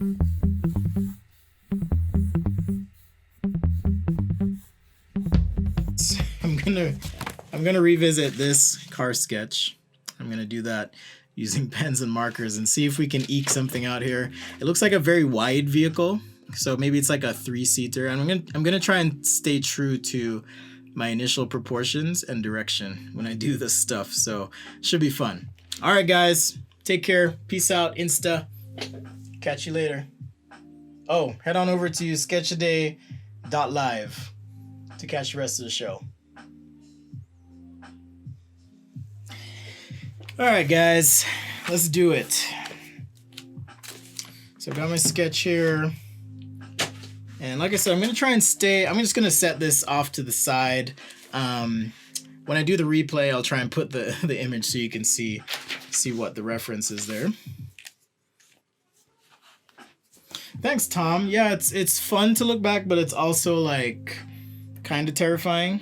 I'm gonna revisit this car sketch. I'm gonna do that using pens and markers and see if we can eke something out here. It looks like a very wide vehicle, so maybe it's like a 3-seater. And I'm gonna try and stay true to my initial proportions and direction when I do this stuff. So should be fun. All right, guys, take care. Peace out. Insta. Catch you later. Oh, head on over to sketchaday.live to catch the rest of the show. All right, guys, let's do it. So I got my sketch here. And like I said, I'm going to try and I'm just going to set this off to the side. When I do the replay, I'll try and put the image so you can see what the reference is there. Thanks, Tom. Yeah, it's fun to look back, but it's also like kind of terrifying.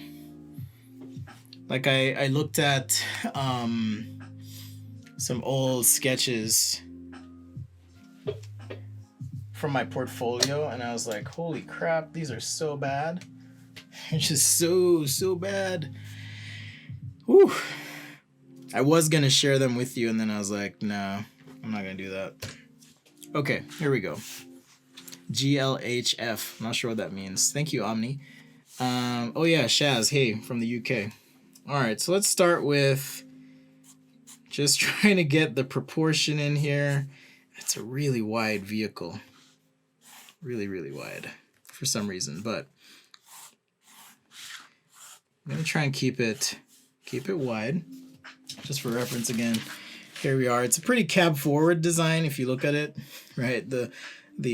Like I looked at some old sketches from my portfolio, and I was like, holy crap, these are so bad. It's just so bad. Whew. I was gonna share them with you, and then I was like, nah, I'm not gonna do that. Okay, here we go. GLHF. I'm not sure what that means. Thank you, Omni. Oh yeah, Shaz, hey, from the UK. All right, so let's start with just trying to get the proportion in here. It's a really wide vehicle. Really, really wide for some reason, but I'm gonna try and keep it wide. Just for reference again, here we are. It's a pretty cab forward design if you look at it, right? The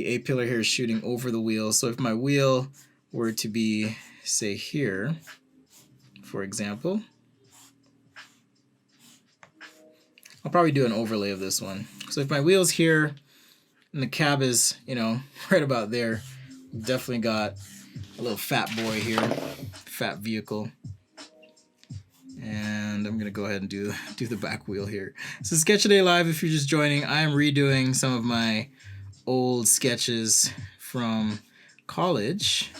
A-pillar here is shooting over the wheel. So if my wheel were to be, say, here, for example, I'll probably do an overlay of this one. So if my wheel's here and the cab is, right about there, we've definitely got a little fat boy here, fat vehicle. And I'm gonna go ahead and do the back wheel here. So Sketchaday Live, if you're just joining, I am redoing some of my old sketches from college.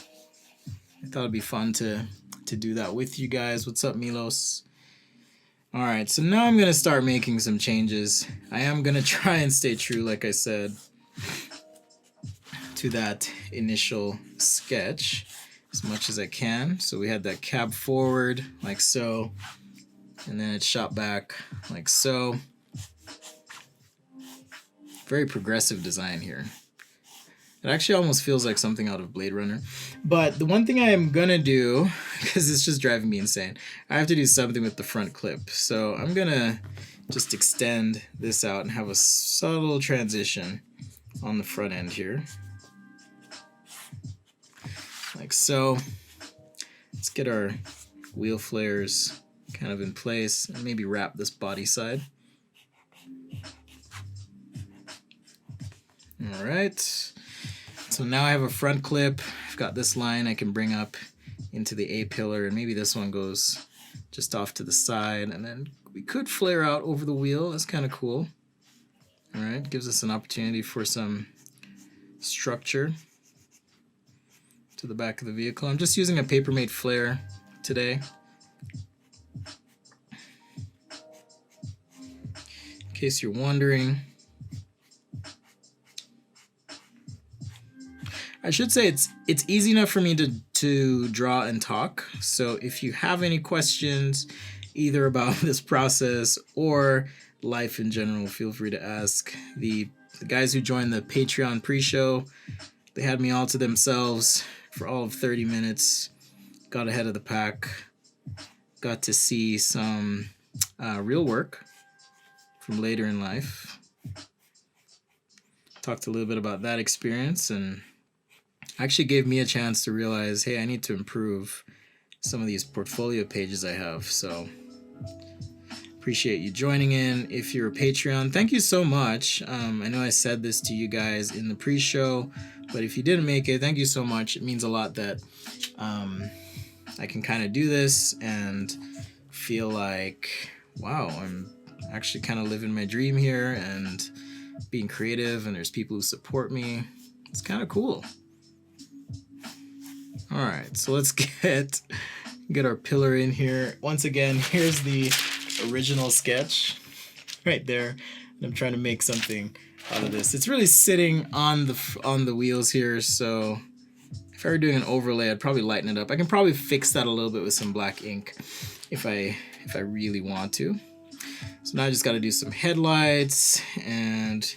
I thought it'd be fun to do that with you guys. What's up, Milos? All right, so now I'm gonna start making some changes. I am gonna try and stay true, like I said, to that initial sketch as much as I can. So we had that cab forward, like so, and then it shot back, like so. Very progressive design here. It actually almost feels like something out of Blade Runner. But the one thing I am gonna do, because it's just driving me insane, I have to do something with the front clip. So I'm gonna just extend this out and have a subtle transition on the front end here. Like so. Let's get our wheel flares kind of in place and maybe wrap this body side. All right. So now I have a front clip. I've got this line I can bring up into the A-pillar, and maybe this one goes just off to the side, and then we could flare out over the wheel. That's kind of cool. All right, gives us an opportunity for some structure to the back of the vehicle. I'm just using a Papermate flare today. In case you're wondering. I should say it's easy enough for me to draw and talk. So if you have any questions either about this process or life in general, feel free to ask. The guys who joined the Patreon pre-show, they had me all to themselves for all of 30 minutes. Got ahead of the pack. Got to see some real work from later in life. Talked a little bit about that experience, and actually gave me a chance to realize, hey, I need to improve some of these portfolio pages I have. So appreciate you joining in. If you're a Patreon, thank you so much. I know I said this to you guys in the pre-show, but if you didn't make it, thank you so much. It means a lot that I can kind of do this and feel like, wow, I'm actually kind of living my dream here, and being creative, and there's people who support me. It's kind of cool. All right, so let's get our pillar in here. Once again, here's the original sketch right there. And I'm trying to make something out of this. It's really sitting on the wheels here, so if I were doing an overlay, I'd probably lighten it up. I can probably fix that a little bit with some black ink if I really want to. So now I just got to do some headlights and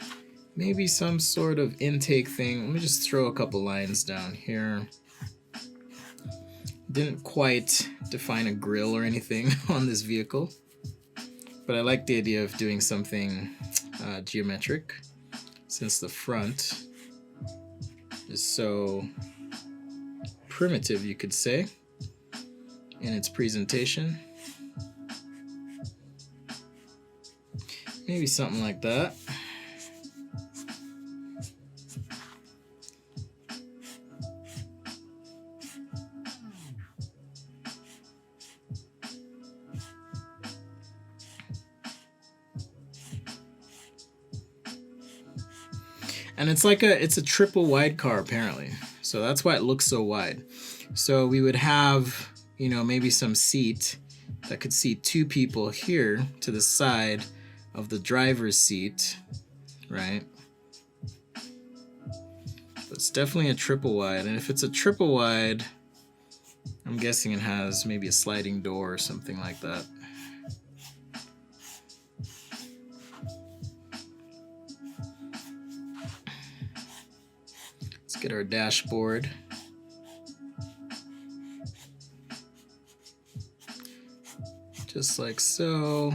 maybe some sort of intake thing. Let me just throw a couple lines down here. Didn't quite define a grille or anything on this vehicle, but I like the idea of doing something geometric, since the front is so primitive, you could say, in its presentation. Maybe something like that. And it's a triple wide car apparently. So that's why it looks so wide. So we would have, you know, maybe some seat that could seat two people here to the side of the driver's seat, right? But it's definitely a triple wide. And if it's a triple wide, I'm guessing it has maybe a sliding door or something like that. Get our dashboard. Just like so.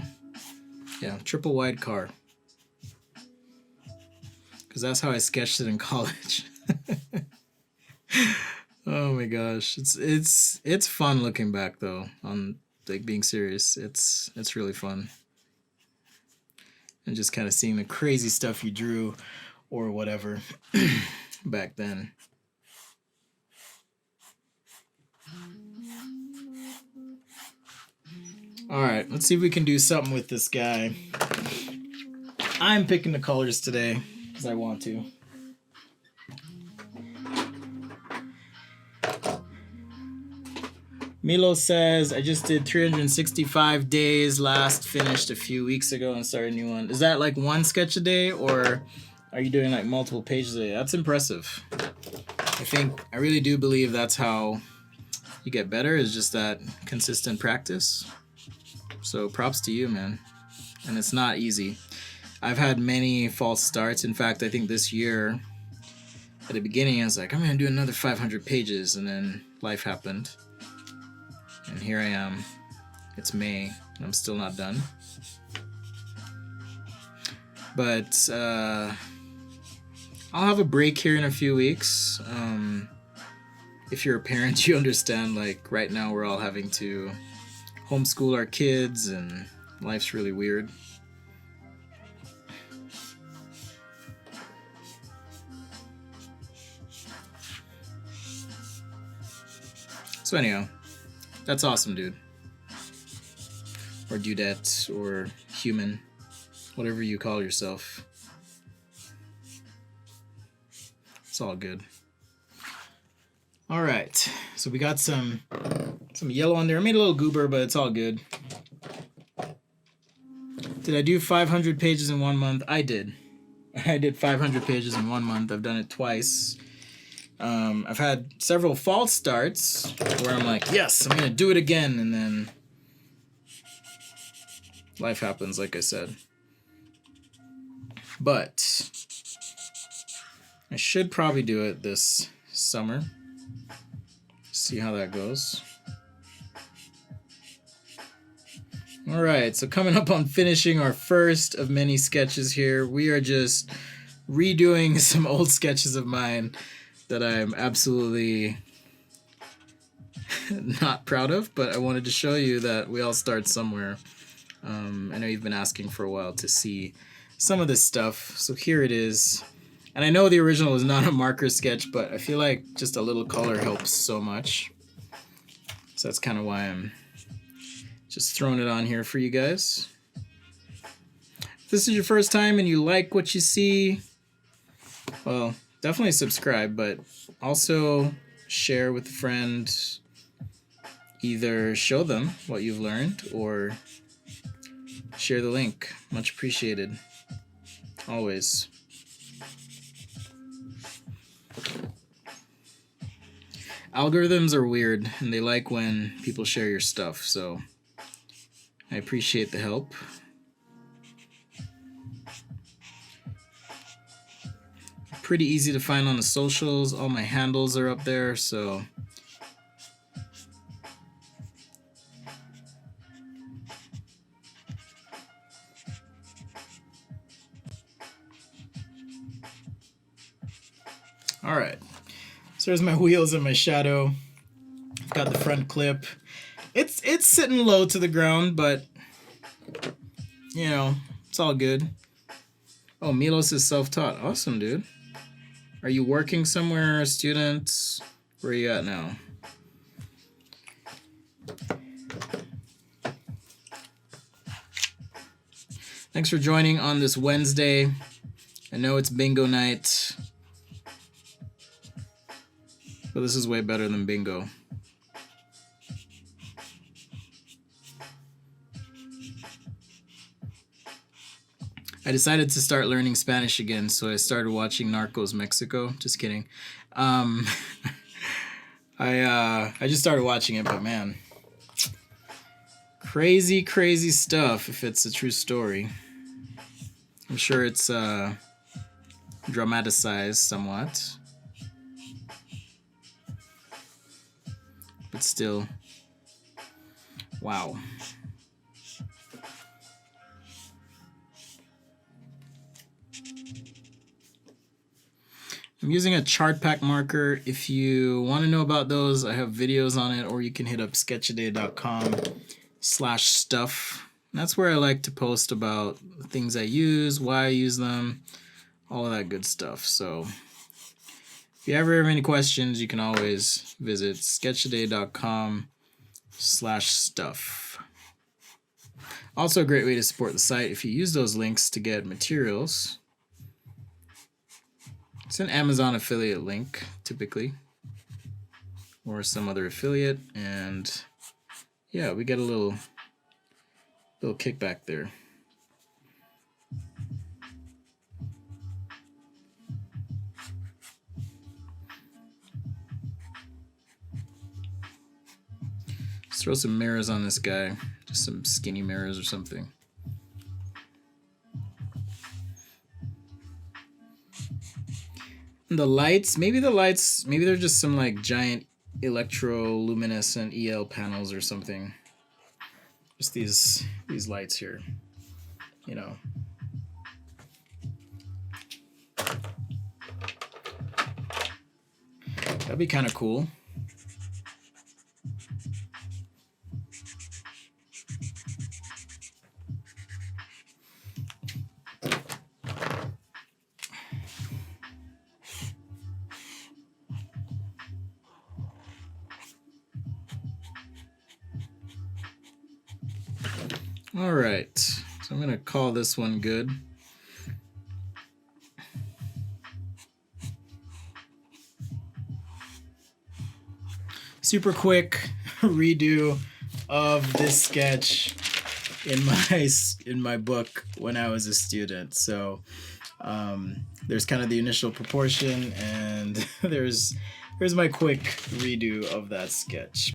Yeah, triple wide car. Because that's how I sketched it in college. Oh my gosh. It's fun looking back though, on like being serious. It's really fun. And just kind of seeing the crazy stuff you drew or whatever. Back then. All right, let's see if we can do something with this guy. I'm picking the colors today because I want to. Milo says, I just did 365 days last, finished a few weeks ago and started a new one. Is that like one sketch a day, or are you doing like multiple pages a day? That's impressive. I really do believe that's how you get better, is just that consistent practice. So props to you, man. And it's not easy. I've had many false starts. In fact, I think this year, at the beginning, I was like, I'm going to do another 500 pages. And then life happened. And here I am. It's May, and I'm still not done. But, I'll have a break here in a few weeks. If you're a parent, you understand, like, right now we're all having to homeschool our kids, and life's really weird. So anyhow, that's awesome, dude. Or dudette, or human, whatever you call yourself. It's all good. All right, so we got some yellow on there. I made a little goober, but it's all good. Did I do 500 pages in 1 month? I did. I did 500 pages in 1 month. I've done it twice. I've had several false starts where I'm like, yes, I'm gonna do it again, and then life happens, like I said. But I should probably do it this summer. See how that goes. All right, so coming up on finishing our first of many sketches here, we are just redoing some old sketches of mine that I'm absolutely not proud of, but I wanted to show you that we all start somewhere. I know you've been asking for a while to see some of this stuff, so here it is. And I know the original is not a marker sketch, but I feel like just a little color helps so much. So that's kind of why I'm just throwing it on here for you guys. If this is your first time and you like what you see, well, definitely subscribe, but also share with a friend. Either show them what you've learned or share the link. Much appreciated. Always. Algorithms are weird and they like when people share your stuff, so I appreciate the help. Pretty easy to find on the socials. All my handles are up there, so all right. So there's my wheels and my shadow. I've got the front clip. It's sitting low to the ground, but you know, it's all good. Oh, Milos is self-taught. Awesome, dude. Are you working somewhere, students? Where are you at now? Thanks for joining on this Wednesday. I know it's bingo night, but this is way better than bingo. I decided to start learning Spanish again, so I started watching Narcos Mexico. Just kidding. I just started watching it, but man, crazy stuff. If it's a true story, I'm sure it's dramatized somewhat, but still, wow. I'm using a chart pack marker. If you want to know about those, I have videos on it, or you can hit up sketchaday.com/stuff. That's where I like to post about the things I use, why I use them, all of that good stuff. So if you ever have any questions, you can always visit sketchaday.com/stuff. Also a great way to support the site if you use those links to get materials. It's an Amazon affiliate link, typically, or some other affiliate, and yeah, we get a little kickback there. Let's throw some mirrors on this guy, just some skinny mirrors or something. The lights, maybe they're just some like giant electroluminescent EL panels or something. Just these lights here, you know. That'd be kind of cool. All right, so I'm gonna call this one good. Super quick redo of this sketch in my book when I was a student. So there's kind of the initial proportion, and here's my quick redo of that sketch.